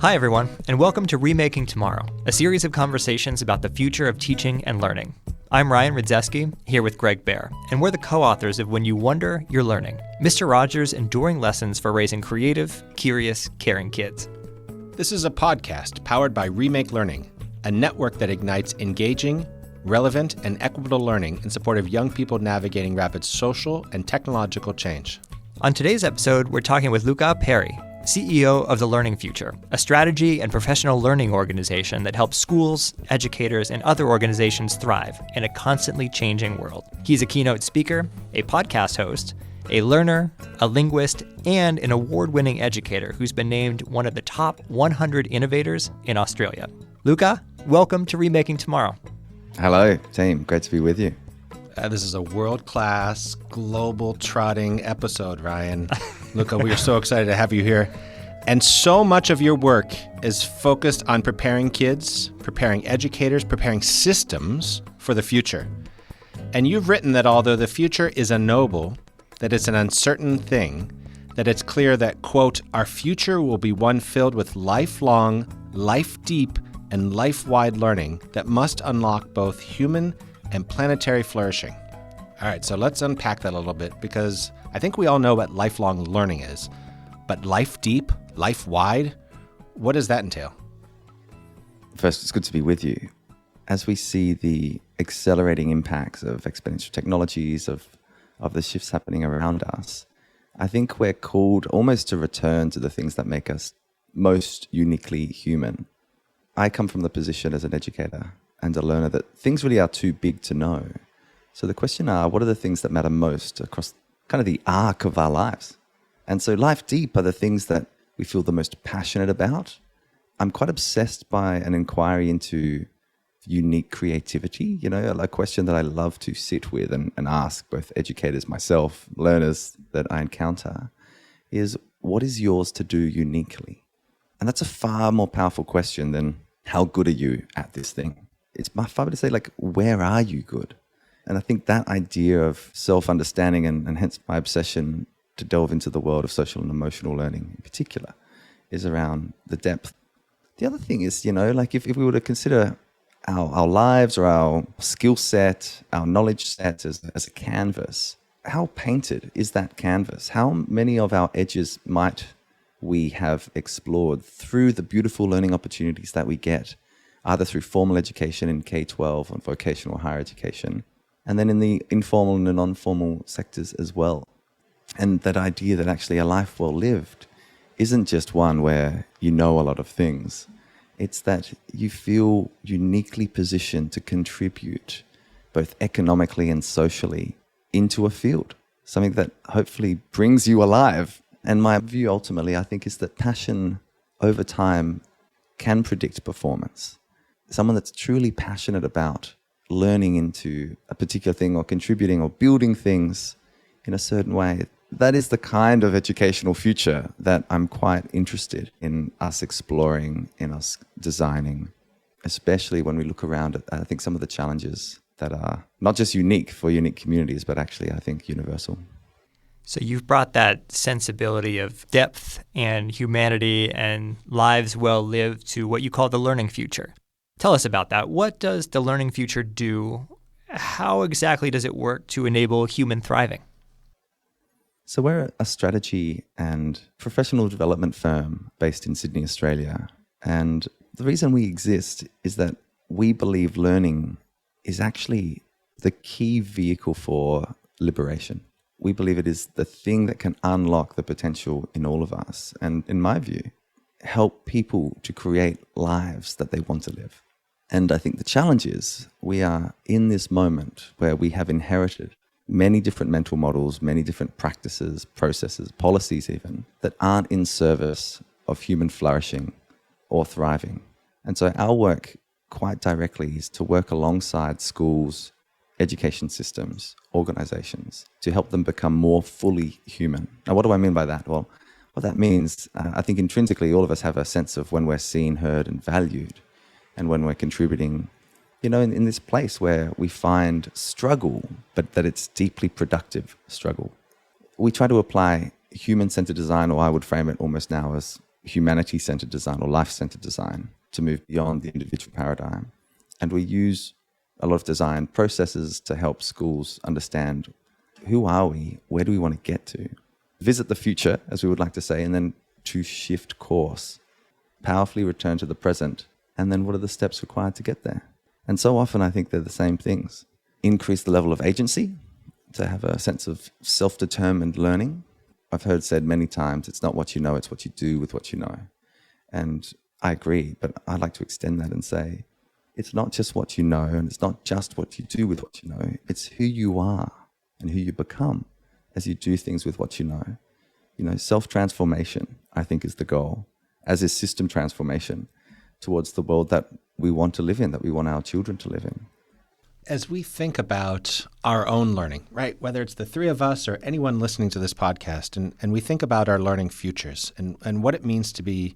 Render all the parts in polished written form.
Hi, everyone, and welcome to Remaking Tomorrow, a series of conversations about the future of teaching and learning. I'm Ryan Rydzeski, here with Greg Baer, and we're the co-authors of When You Wonder, You're Learning, Mr. Rogers' enduring lessons for raising creative, curious, caring kids. This is a podcast powered by Remake Learning, a network that ignites engaging, relevant, and equitable learning in support of young people navigating rapid social and technological change. On today's episode, we're talking with Louka Parry, CEO of The Learning Future, a strategy and professional learning organization that helps schools, educators, and other organizations thrive in a constantly changing world. He's a keynote speaker, a podcast host, a learner, a linguist, and an award-winning educator who's been named one of the top 100 innovators in Australia. Louka, welcome to Remaking Tomorrow. Hello, team. Great to be with you. This is a world-class, global-trotting episode, Ryan. Louka, we are so excited to have you here. And so much of your work is focused on preparing kids, preparing educators, preparing systems for the future. And you've written that although the future is unknowable, that it's an uncertain thing, that it's clear that, quote, our future will be one filled with lifelong, life-deep, and life-wide learning that must unlock both human and planetary flourishing. All right, so let's unpack that a little bit, because I think we all know what lifelong learning is. But life deep, life wide, what does that entail? First, it's good to be with you. As we see the accelerating impacts of exponential technologies, of the shifts happening around us, I think we're called almost to return to the things that make us most uniquely human. I come from the position as an educator and a learner that things really are too big to know. So the question are, what are the things that matter most across kind of the arc of our lives? And so life deep are the things that we feel the most passionate about. I'm quite obsessed by an inquiry into unique creativity, a question that I love to sit with and ask both educators, myself, learners that I encounter is, what is yours to do uniquely? And that's a far more powerful question than how good are you at this thing? It's far better to say, where are you good? And I think that idea of self-understanding and hence my obsession to delve into the world of social and emotional learning in particular is around the depth. The other thing is, if we were to consider our lives or our skill set, our knowledge set as a canvas, how painted is that canvas? How many of our edges might we have explored through the beautiful learning opportunities that we get, either through formal education in K-12 and vocational higher education, and then in the informal and the non-formal sectors as well. And that idea that actually a life well lived isn't just one where you know a lot of things. It's that you feel uniquely positioned to contribute both economically and socially into a field, something that hopefully brings you alive. And my view ultimately, I think, is that passion over time can predict performance. Someone that's truly passionate about learning into a particular thing or contributing or building things in a certain way, that is the kind of educational future that I'm quite interested in us exploring, in us designing, especially when we look around at, I think, some of the challenges that are not just unique for unique communities, but actually, I think, universal. So you've brought that sensibility of depth and humanity and lives well lived to what you call the learning future. Tell us about that. What does the learning future do? How exactly does it work to enable human thriving? So we're a strategy and professional development firm based in Sydney, Australia. And the reason we exist is that we believe learning is actually the key vehicle for liberation. We believe it is the thing that can unlock the potential in all of us. And in my view, help people to create lives that they want to live. And I think the challenge is we are in this moment where we have inherited many different mental models, many different practices, processes, policies even, that aren't in service of human flourishing or thriving. And so our work quite directly is to work alongside schools, education systems, organizations, to help them become more fully human. Now, what do I mean by that? Well, what that means, I think intrinsically all of us have a sense of when we're seen, heard, and valued, and when we're contributing, in this place where we find struggle, but that it's deeply productive struggle. We try to apply human-centered design, or I would frame it almost now as humanity-centered design or life-centered design to move beyond the individual paradigm. And we use a lot of design processes to help schools understand who are we, where do we want to get to, visit the future, as we would like to say, and then to shift course, powerfully return to the present, and then what are the steps required to get there? And so often I think they're the same things. Increase the level of agency, to have a sense of self-determined learning. I've heard said many times, it's not what you know, it's what you do with what you know. And I agree, but I'd like to extend that and say, it's not just what you know, and it's not just what you do with what you know, it's who you are and who you become as you do things with what you know. You know, self-transformation, I think, is the goal, as is system transformation towards the world that we want to live in, that we want our children to live in. As we think about our own learning, right, whether it's the three of us or anyone listening to this podcast, and we think about our learning futures and what it means to be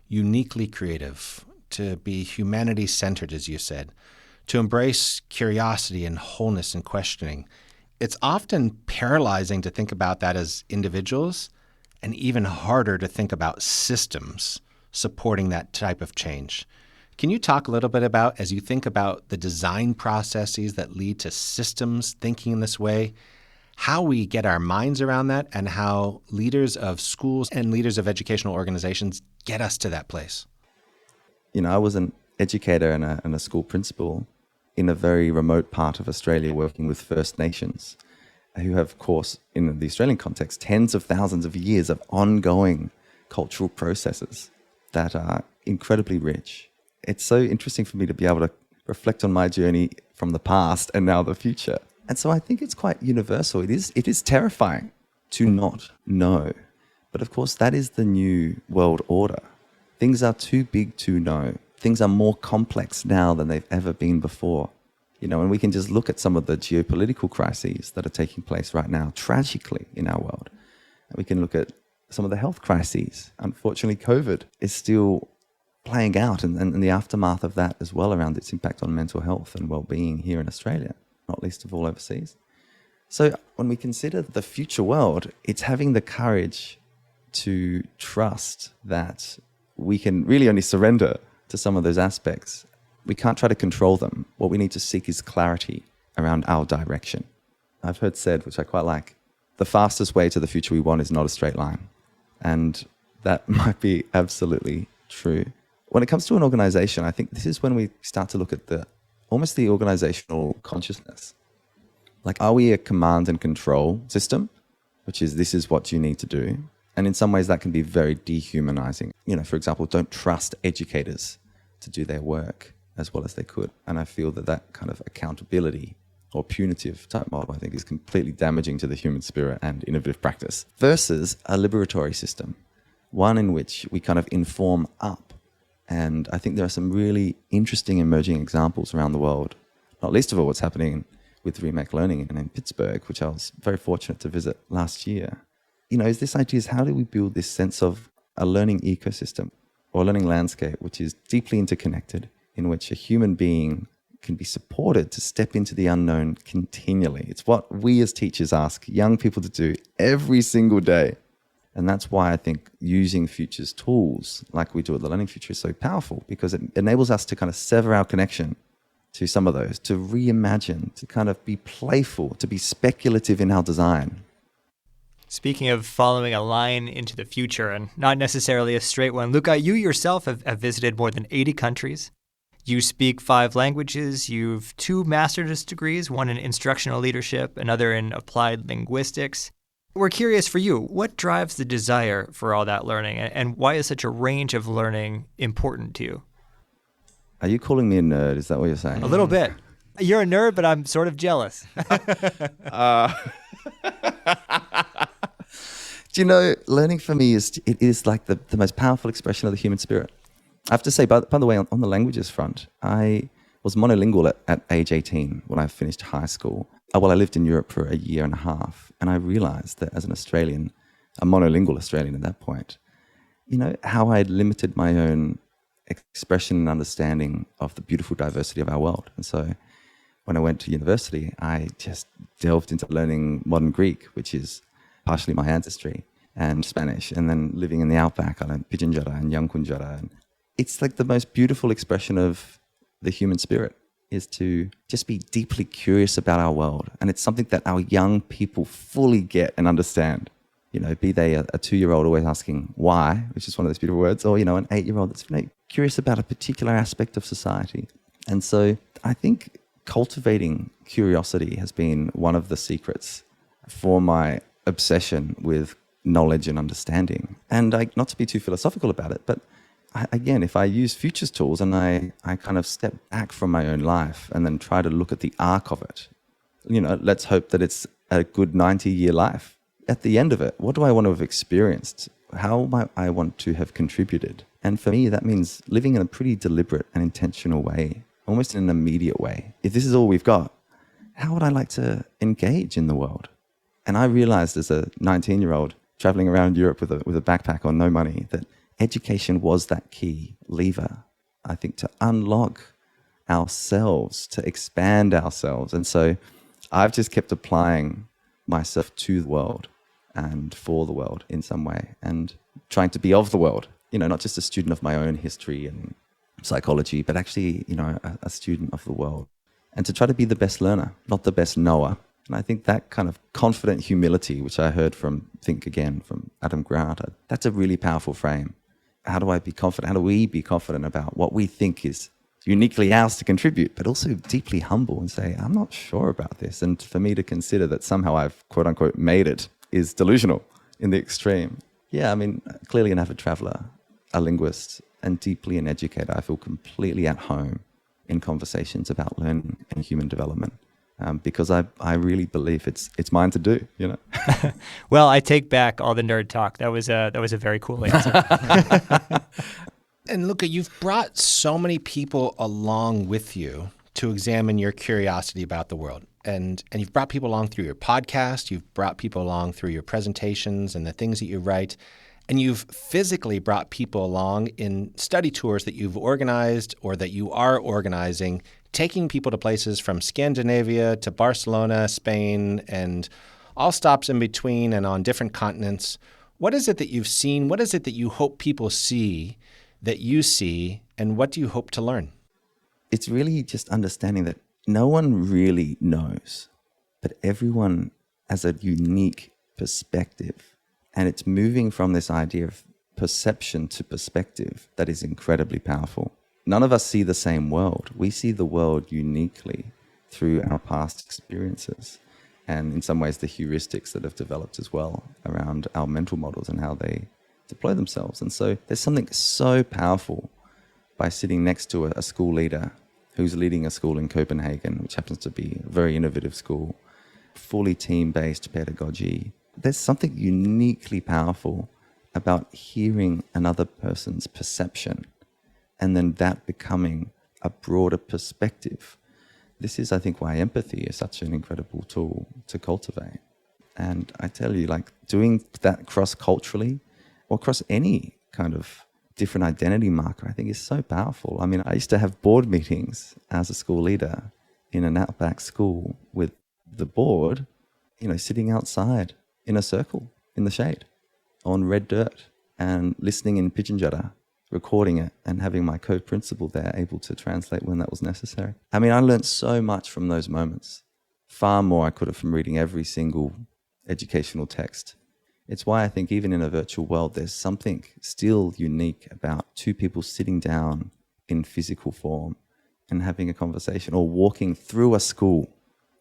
uniquely creative, to be humanity-centered, as you said, to embrace curiosity and wholeness and questioning, it's often paralyzing to think about that as individuals and even harder to think about systems supporting that type of change. Can you talk a little bit about, as you think about the design processes that lead to systems thinking in this way, how we get our minds around that and how leaders of schools and leaders of educational organizations get us to that place? You know, I was an educator and a school principal in a very remote part of Australia working with First Nations, who have, of course, in the Australian context, tens of thousands of years of ongoing cultural processes that are incredibly rich. It's so interesting for me to be able to reflect on my journey from the past and now the future. And so I think it's quite universal. It is terrifying to not know. But of course, that is the new world order. Things are too big to know. Things are more complex now than they've ever been before. You know, and we can just look at some of the geopolitical crises that are taking place right now, tragically, in our world. And we can look at some of the health crises. Unfortunately, COVID is still playing out and the aftermath of that as well around its impact on mental health and well-being here in Australia, not least of all overseas. So when we consider the future world, it's having the courage to trust that we can really only surrender to some of those aspects. We can't try to control them. What we need to seek is clarity around our direction. I've heard said, which I quite like, the fastest way to the future we want is not a straight line. And that might be absolutely true. When it comes to an organization, I think this is when we start to look at almost the organizational consciousness. Like, are we a command and control system, which is this is what you need to do? And in some ways that can be very dehumanizing. You know, for example, don't trust educators to do their work as well as they could. And I feel that kind of accountability or punitive type model, I think, is completely damaging to the human spirit and innovative practice, versus a liberatory system, one in which we kind of inform up. And I think there are some really interesting emerging examples around the world, not least of all what's happening with Remake Learning in Pittsburgh, which I was very fortunate to visit last year. You know, is this idea is how do we build this sense of a learning ecosystem or a learning landscape which is deeply interconnected, in which a human being can be supported to step into the unknown continually. It's what we as teachers ask young people to do every single day. And that's why I think using Future's tools, like we do at the Learning Future, is so powerful, because it enables us to kind of sever our connection to some of those, to reimagine, to kind of be playful, to be speculative in our design. Speaking of following a line into the future, and not necessarily a straight one, Louka, you yourself have visited more than 80 countries. You speak 5 languages. You've 2 master's degrees, one in instructional leadership, another in applied linguistics. We're curious for you, what drives the desire for all that learning, and why is such a range of learning important to you? Are you calling me a nerd? Is that what you're saying? A little bit. You're a nerd, but I'm sort of jealous. Do you know, learning for me is like the most powerful expression of the human spirit. I have to say, by the way, on the languages front, I was monolingual at age 18 when I finished high school. Well, I lived in Europe for a year and a half, and I realized that as an Australian, a monolingual Australian at that point, you know, how I had limited my own expression and understanding of the beautiful diversity of our world. And so when I went to university, I just delved into learning modern Greek, which is partially my ancestry. and Spanish. And then living in the outback, I learned Pidginjara and Yankunytjatjara. And it's like the most beautiful expression of the human spirit, is to just be deeply curious about our world. And it's something that our young people fully get and understand. You know, be they a 2-year-old always asking why, which is one of those beautiful words, or, you know, an 8-year-old that's curious about a particular aspect of society. And so I think cultivating curiosity has been one of the secrets for my obsession with knowledge and understanding. And not to be too philosophical about it, but again, if I use futures tools and I kind of step back from my own life and then try to look at the arc of it, you know, let's hope that it's a good 90-year life. At the end of it, what do I want to have experienced? How might I want to have contributed? And for me, that means living in a pretty deliberate and intentional way, almost in an immediate way. If this is all we've got, how would I like to engage in the world? And I realized as a 19-year-old traveling around Europe with a backpack on no money that education was that key lever, I think, to unlock ourselves, to expand ourselves. And so I've just kept applying myself to the world and for the world in some way, and trying to be of the world, you know, not just a student of my own history and psychology, but actually, you know, a student of the world, and to try to be the best learner, not the best knower. And I think that kind of confident humility, which I heard from Adam Grant, that's a really powerful frame. How do I be confident? How do we be confident about what we think is uniquely ours to contribute, but also deeply humble and say, I'm not sure about this. And for me to consider that somehow I've, quote unquote, made it is delusional in the extreme. Yeah, I mean, clearly an avid traveler, a linguist, and deeply an educator. I feel completely at home in conversations about learning and human development. Because I really believe it's mine to do, you know. Well, I take back all the nerd talk. That was a very cool answer. And Louka, you've brought so many people along with you to examine your curiosity about the world. And you've brought people along through your podcast, you've brought people along through your presentations and the things that you write, and you've physically brought people along in study tours that you've organized or that you are organizing, taking people to places from Scandinavia to Barcelona, Spain, and all stops in between and on different continents. What is it that you've seen? What is it that you hope people see that you see, and what do you hope to learn? It's really just understanding that no one really knows, but everyone has a unique perspective. And it's moving from this idea of perception to perspective that is incredibly powerful. None of us see the same world. We see the world uniquely through our past experiences, and in some ways the heuristics that have developed as well around our mental models and how they deploy themselves. And so there's something so powerful by sitting next to a school leader who's leading a school in Copenhagen, which happens to be a very innovative school, fully team-based pedagogy. There's something uniquely powerful about hearing another person's perception and then that becoming a broader perspective. This is, I think, why empathy is such an incredible tool to cultivate. And I tell you, like, doing that cross-culturally or across any kind of different identity marker, I think is so powerful. I mean, I used to have board meetings as a school leader in an outback school with the board, you know, sitting outside in a circle in the shade on red dirt and listening in Pidginjara, recording it, and having my co-principal there able to translate when that was necessary. I mean, I learned so much from those moments, far more I could have from reading every single educational text. It's why I think even in a virtual world, there's something still unique about two people sitting down in physical form and having a conversation, or walking through a school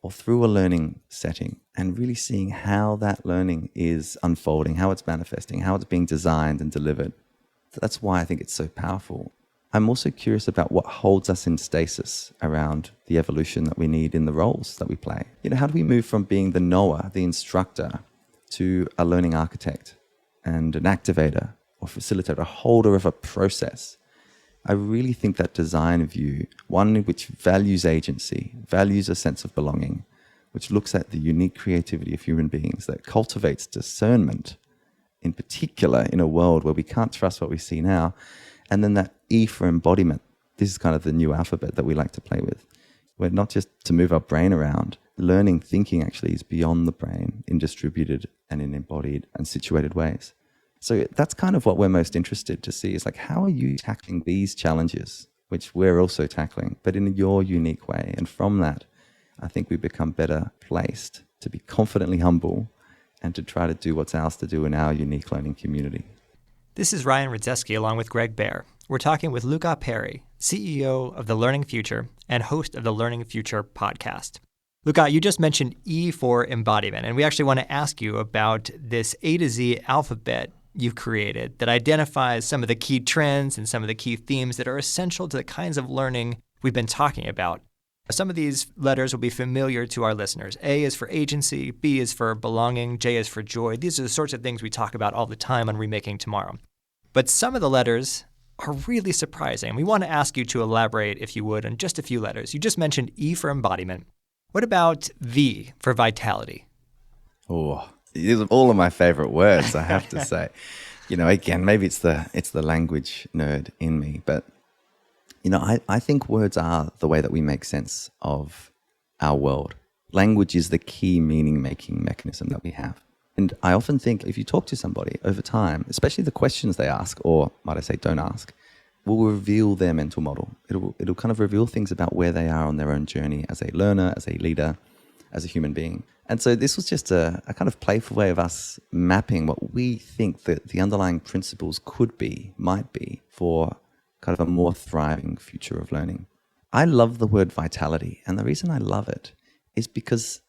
or through a learning setting and really seeing how that learning is unfolding, how it's manifesting, how it's being designed and delivered. That's why I think it's so powerful. I'm also curious about what holds us in stasis around the evolution that we need in the roles that we play. You know, how do we move from being the knower, the instructor, to a learning architect and an activator or facilitator, a holder of a process? I really think that design view, one which values agency, values a sense of belonging, which looks at the unique creativity of human beings, that cultivates discernment, in particular in a world where we can't trust what we see now, and then that E for embodiment. This is kind of the new alphabet that we like to play with. We're not just to move our brain around. Learning thinking actually is beyond the brain in distributed and in embodied and situated ways. So that's kind of what we're most interested to see is like, how are you tackling these challenges, which we're also tackling, but in your unique way? And from that, I think we become better placed to be confidently humble and to try to do what's ours to do in our unique learning community. This is Ryan Rudzeski along with Greg Baer. We're talking with Louka Parry, CEO of The Learning Future and host of the Learning Future podcast. Louka, you just mentioned E for embodiment, and we actually want to ask you about this A to Z alphabet you've created that identifies some of the key trends and some of the key themes that are essential to the kinds of learning we've been talking about. Some of these letters will be familiar to our listeners. A is for agency, B is for belonging, J is for joy. These are the sorts of things we talk about all the time on Remaking Tomorrow. But some of the letters are really surprising. We want to ask you to elaborate, if you would, on just a few letters. You just mentioned E for embodiment. What about V for vitality? Oh, these are all of my favorite words, I have to say. Again, maybe it's the language nerd in me, but I think words are the way that we make sense of our world. Language is the key meaning-making mechanism that we have. And I often think if you talk to somebody over time, especially the questions they ask, or might I say don't ask, will reveal their mental model. It'll kind of reveal things about where they are on their own journey as a learner, as a leader, as a human being. And so this was just a kind of playful way of us mapping what we think that the underlying principles might be for kind of a more thriving future of learning. I love the word vitality. And the reason I love it is because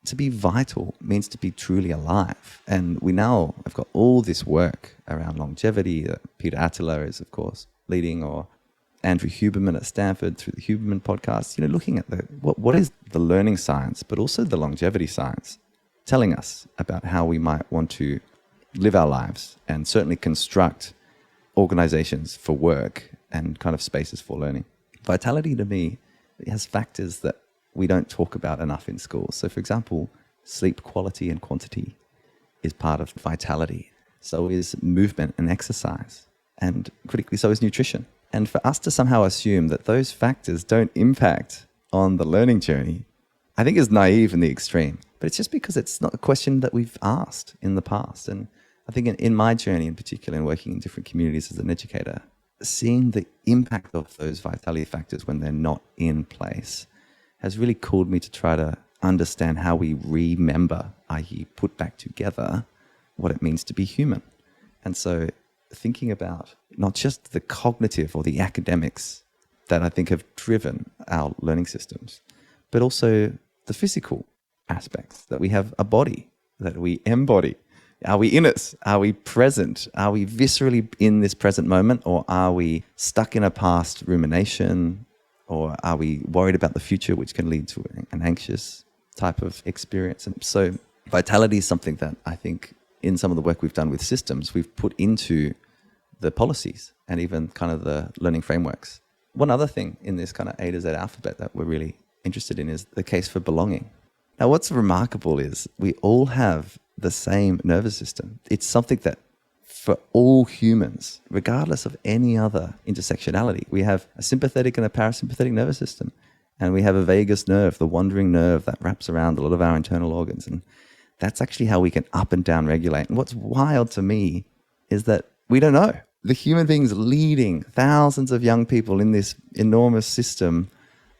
to be vital means to be truly alive. And we now have got all this work around longevity that Peter Attila is, of course, leading, or Andrew Huberman at Stanford through the Huberman podcast, looking at what is the learning science, but also the longevity science, telling us about how we might want to live our lives and certainly construct organizations for work and kind of spaces for learning. Vitality to me, it has factors that we don't talk about enough in schools. So for example, sleep quality and quantity is part of vitality. So is movement and exercise, and critically so is nutrition. And for us to somehow assume that those factors don't impact on the learning journey, I think is naive in the extreme. But it's just because it's not a question that we've asked in the past. And I think in my journey in particular, in working in different communities as an educator, seeing the impact of those vitality factors when they're not in place has really called me to try to understand how we remember, i.e. put back together, what it means to be human. And so thinking about not just the cognitive or the academics that I think have driven our learning systems, but also the physical aspects, that we have a body, that we embody. Are we in it? Are we present? Are we viscerally in this present moment, or are we stuck in a past rumination, or are we worried about the future, which can lead to an anxious type of experience? And so vitality is something that I think in some of the work we've done with systems, we've put into the policies and even kind of the learning frameworks. One other thing in this kind of A to Z alphabet that we're really interested in is the case for belonging. Now, what's remarkable is we all have the same nervous system. It's something that for all humans, regardless of any other intersectionality, we have a sympathetic and a parasympathetic nervous system. And we have a vagus nerve, the wandering nerve that wraps around a lot of our internal organs. And that's actually how we can up and down regulate. And what's wild to me is that we don't know. The human beings leading thousands of young people in this enormous system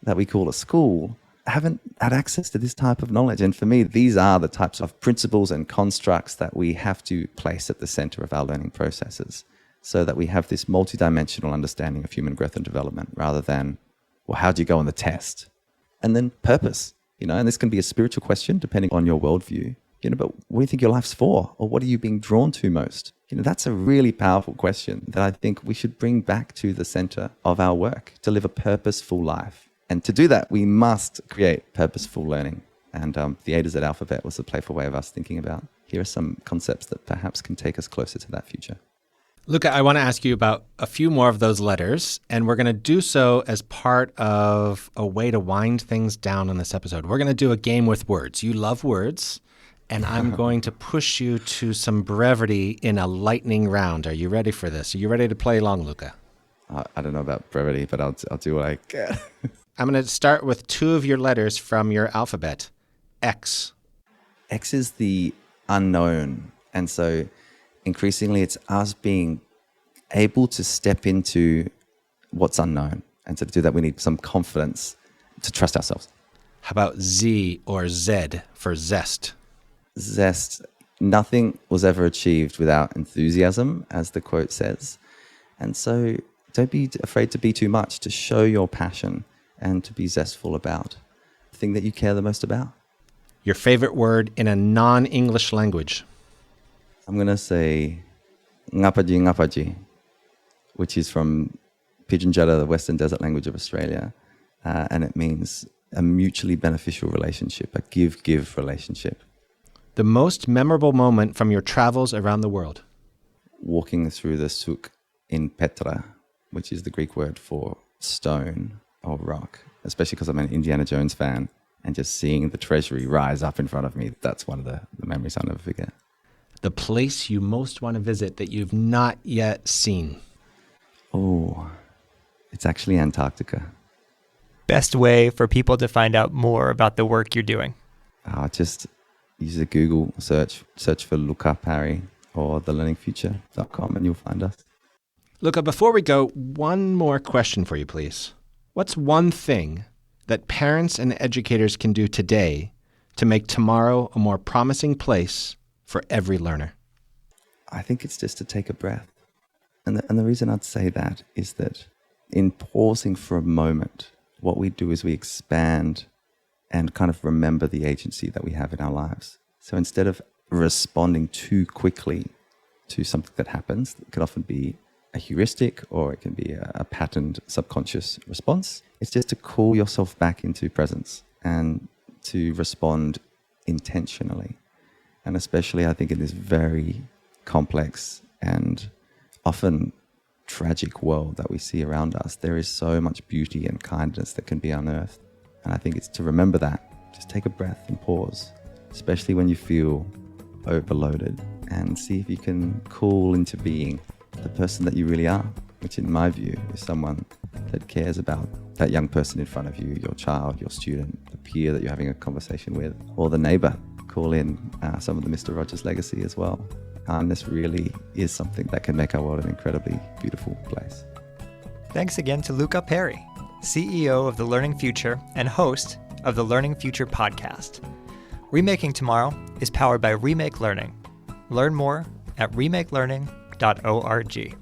that we call a school haven't had access to this type of knowledge. And for me, these are the types of principles and constructs that we have to place at the center of our learning processes so that we have this multidimensional understanding of human growth and development rather than, well, how do you go on the test? And then purpose, and this can be a spiritual question depending on your worldview, but what do you think your life's for? Or what are you being drawn to most? That's a really powerful question that I think we should bring back to the center of our work to live a purposeful life. And to do that, we must create purposeful learning. And the A to Z alphabet was a playful way of us thinking about, here are some concepts that perhaps can take us closer to that future. Louka, I want to ask you about a few more of those letters, and we're going to do so as part of a way to wind things down on this episode. We're going to do a game with words. You love words, and I'm going to push you to some brevity in a lightning round. Are you ready for this? Are you ready to play along, Louka? I don't know about brevity, but I'll do what I can. I'm going to start with two of your letters from your alphabet. X. X is the unknown. And so increasingly it's us being able to step into what's unknown. And so to do that, we need some confidence to trust ourselves. How about Z or Z for zest? Zest. Nothing was ever achieved without enthusiasm, as the quote says. And so don't be afraid to be too much, to show your passion and to be zestful about the thing that you care the most about. Your favorite word in a non-English language? I'm going to say ngapaji ngapaji, which is from Pidgin-Jutta, the Western Desert language of Australia. And it means a mutually beneficial relationship, a give-give relationship. The most memorable moment from your travels around the world? Walking through the souk in Petra, which is the Greek word for stone or rock, especially because I'm an Indiana Jones fan, and just seeing the treasury rise up in front of me, that's one of the memories I'll never forget. The place you most want to visit that you've not yet seen? Oh, it's actually Antarctica. Best way for people to find out more about the work you're doing? Just use a Google search for Louka, Parry, or thelearningfuture.com, and you'll find us. Louka, before we go, one more question for you, please. What's one thing that parents and educators can do today to make tomorrow a more promising place for every learner? I think it's just to take a breath. And the reason I'd say that is that in pausing for a moment, what we do is we expand and kind of remember the agency that we have in our lives. So instead of responding too quickly to something that happens, it can often be a heuristic or it can be a patterned subconscious response. It's just to call yourself back into presence and to respond intentionally. And especially, I think, in this very complex and often tragic world that we see around us, there is so much beauty and kindness that can be unearthed. And I think it's to remember that. Just take a breath and pause, especially when you feel overloaded, and see if you can cool into being the person that you really are, which in my view is someone that cares about that young person in front of you, your child, your student, the peer that you're having a conversation with, or the neighbor. Call in some of the Mr. Rogers legacy as well. Kindness really is something that can make our world an incredibly beautiful place. Thanks again to Louka Parry, CEO of The Learning Future and host of the Learning Future podcast. Remaking Tomorrow is powered by Remake Learning. Learn more at remakelearning.org.